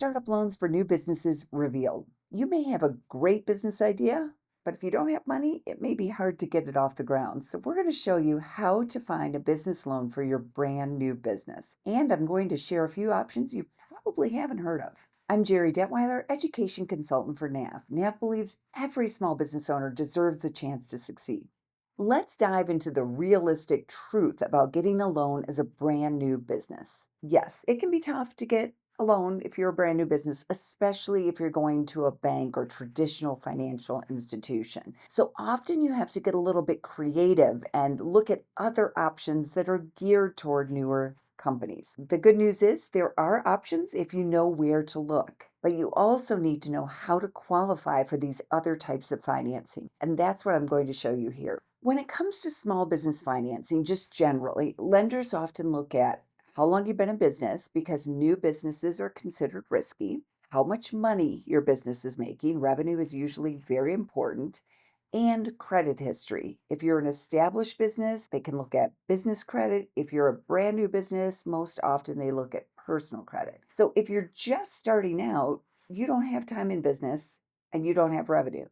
Startup loans for new businesses revealed. You may have a great business idea, but if you don't have money, it may be hard to get it off the ground. So, we're going to show you how to find a business loan for your brand new business. And I'm going to share a few options you probably haven't heard of. I'm Gerri Detweiler, education consultant for NAV. NAV believes every small business owner deserves the chance to succeed. Let's dive into the realistic truth about getting a loan as a brand new business. Yes, it can be tough to get a loan if you're a brand new business, especially if you're going to a bank or traditional financial institution. So often you have to get a little bit creative and look at other options that are geared toward newer companies. The good news is there are options if you know where to look, but you also need to know how to qualify for these other types of financing. And that's what I'm going to show you here. When it comes to small business financing, just generally, lenders often look at how long you've been in business because new businesses are considered risky, how much money your business is making, revenue is usually very important, and credit history. If you're an established business, they can look at business credit. If you're a brand new business, most often they look at personal credit. So if you're just starting out, you don't have time in business and you don't have revenue.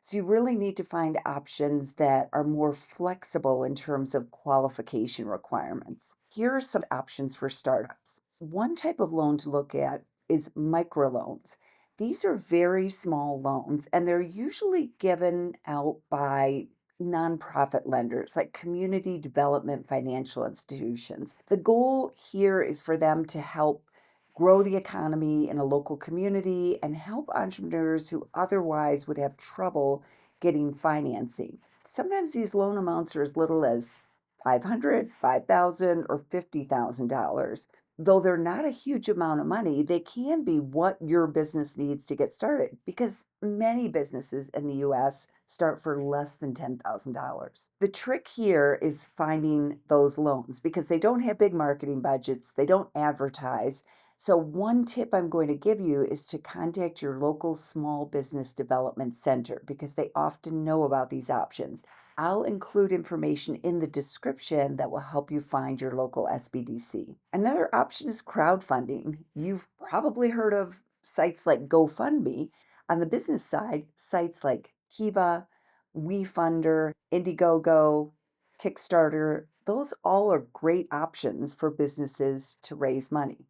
So you really need to find options that are more flexible in terms of qualification requirements. Here are some options for startups. One type of loan to look at is microloans. These are very small loans and they're usually given out by nonprofit lenders like community development financial institutions. The goal here is for them to help grow the economy in a local community and help entrepreneurs who otherwise would have trouble getting financing. Sometimes these loan amounts are as little as 500, 5,000, or $50,000. Though they're not a huge amount of money, they can be what your business needs to get started because many businesses in the US start for less than $10,000. The trick here is finding those loans because they don't have big marketing budgets, they don't advertise. So, one tip I'm going to give you is to contact your local small business development center because they often know about these options. I'll include information in the description that will help you find your local SBDC. Another option is crowdfunding. You've probably heard of sites like GoFundMe. On the business side, sites like Kiva, WeFunder, Indiegogo, Kickstarter, those all are great options for businesses to raise money.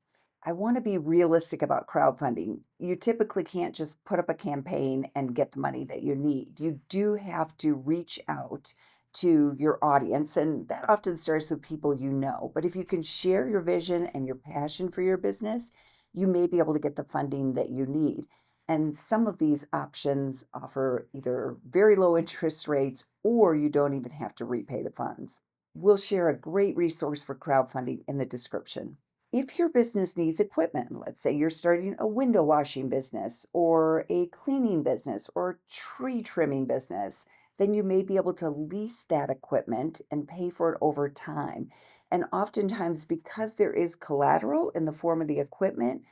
I want to be realistic about crowdfunding. You typically can't just put up a campaign and get the money that you need. You do have to reach out to your audience, and that often starts with people you know. But if you can share your vision and your passion for your business, you may be able to get the funding that you need. And some of these options offer either very low interest rates or you don't even have to repay the funds. We'll share a great resource for crowdfunding in the description. If your business needs equipment, let's say you're starting a window washing business or a cleaning business or tree trimming business, then you may be able to lease that equipment and pay for it over time. And oftentimes, because there is collateral in the form of the equipment,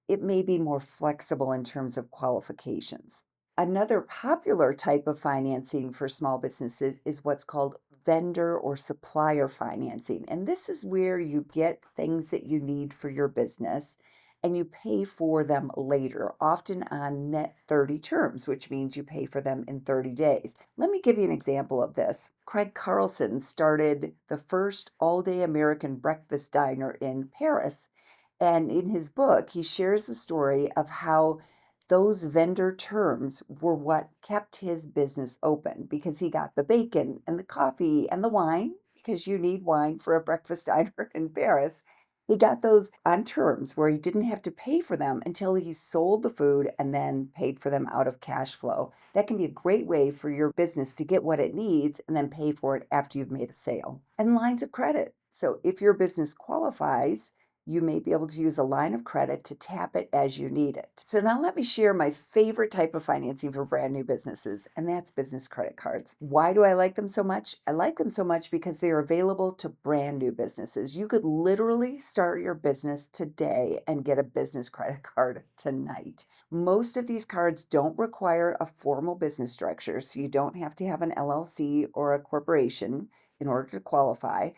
it may be more flexible in terms of qualifications. Another popular type of financing for small businesses is what's called vendor or supplier financing. And this is where you get things that you need for your business and you pay for them later, often on net 30 terms, which means you pay for them in 30 days. Let me give you an example of this. Craig Carlson started the first all day American breakfast diner in Paris. And in his book, he shares the story of how those vendor terms were what kept his business open because he got the bacon and the coffee and the wine because you need wine for a breakfast diner in Paris. He got those on terms where he didn't have to pay for them until he sold the food and then paid for them out of cash flow. That can be a great way for your business to get what it needs and then pay for it after you've made a sale. And lines of credit. So if your business qualifies, you may be able to use a line of credit to tap it as you need it. So now let me share my favorite type of financing for brand new businesses, and that's business credit cards. Why do I like them so much? I like them so much because they are available to brand new businesses. You could literally start your business today and get a business credit card tonight. Most of these cards don't require a formal business structure, so you don't have to have an LLC or a corporation in order to qualify,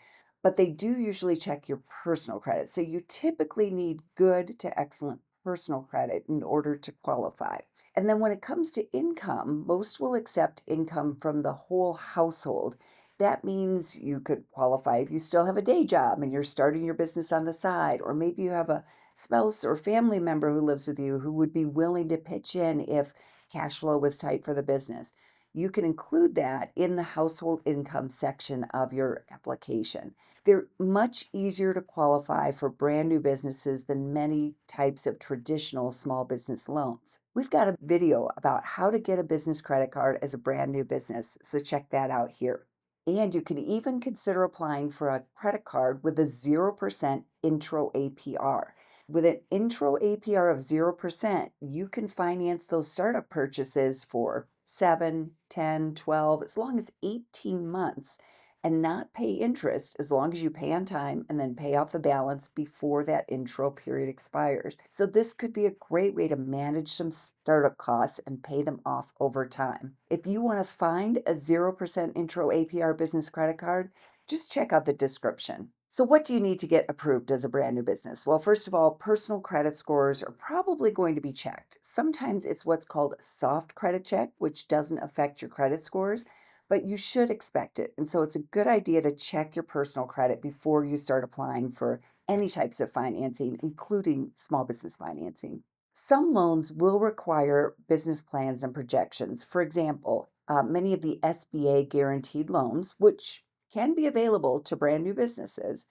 but they do usually check your personal credit. So you typically need good to excellent personal credit in order to qualify. And then when it comes to income, most will accept income from the whole household. That means you could qualify if you still have a day job and you're starting your business on the side, or maybe you have a spouse or family member who lives with you who would be willing to pitch in if cash flow was tight for the business. You can include that in the household income section of your application. They're much easier to qualify for brand new businesses than many types of traditional small business loans. We've got a video about how to get a business credit card as a brand new business, so check that out here. And you can even consider applying for a credit card with a 0% intro APR. With an intro APR of 0%, you can finance those startup purchases for 7, 10, 12, as long as 18 months and not pay interest as long as you pay on time and then pay off the balance before that intro period expires. So this could be a great way to manage some startup costs and pay them off over time. If you want to find a 0% intro APR business credit card, just check out the description. So what do you need to get approved as a brand new business? Well, first of all, personal credit scores are probably going to be checked. Sometimes it's what's called a soft credit check, which doesn't affect your credit scores, but you should expect it. And so it's a good idea to check your personal credit before you start applying for any types of financing, including small business financing. Some loans will require business plans and projections. For example, many of the SBA guaranteed loans, which can be available to brand new businesses,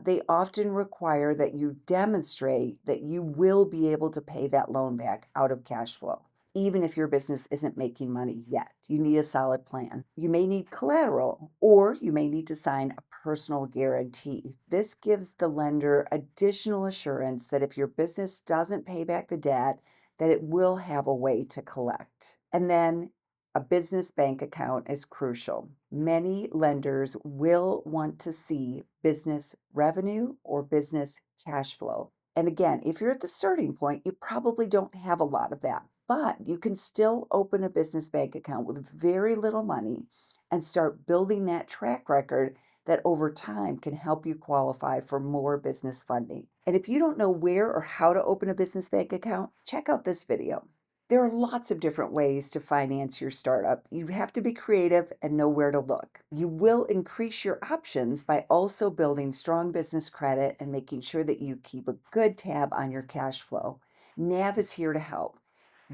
they often require that you demonstrate that you will be able to pay that loan back out of cash flow. Even if your business isn't making money yet, you need a solid plan. You may need collateral, or you may need to sign a personal guarantee. This gives the lender additional assurance that if your business doesn't pay back the debt, that it will have a way to collect. And then a business bank account is crucial. Many lenders will want to see business revenue or business cash flow. And again, if you're at the starting point, you probably don't have a lot of that, but you can still open a business bank account with very little money and start building that track record that over time can help you qualify for more business funding. And if you don't know where or how to open a business bank account, check out this video. There are lots of different ways to finance your startup. You have to be creative and know where to look. You will increase your options by also building strong business credit and making sure that you keep a good tab on your cash flow. NAV is here to help.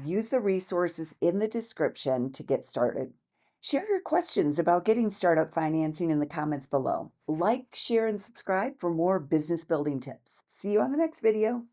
Use the resources in the description to get started. Share your questions about getting startup financing in the comments below. Like, share, and subscribe for more business building tips. See you on the next video.